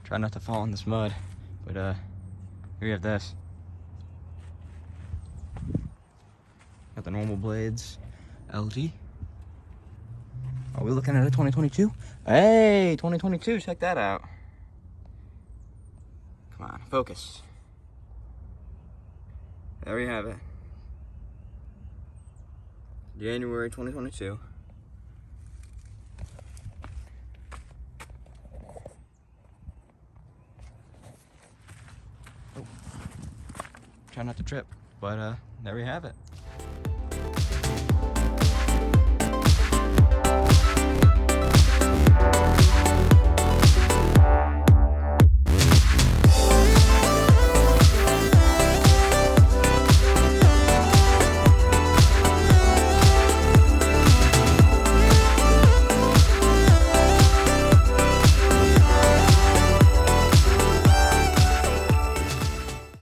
Try not to fall in this mud. But here we have this. Got the normal blades. LG. Are we looking at a 2022? Hey, 2022, check that out. Come on, focus. There we have it. January 2022. Oh. Try not to trip, but there we have it.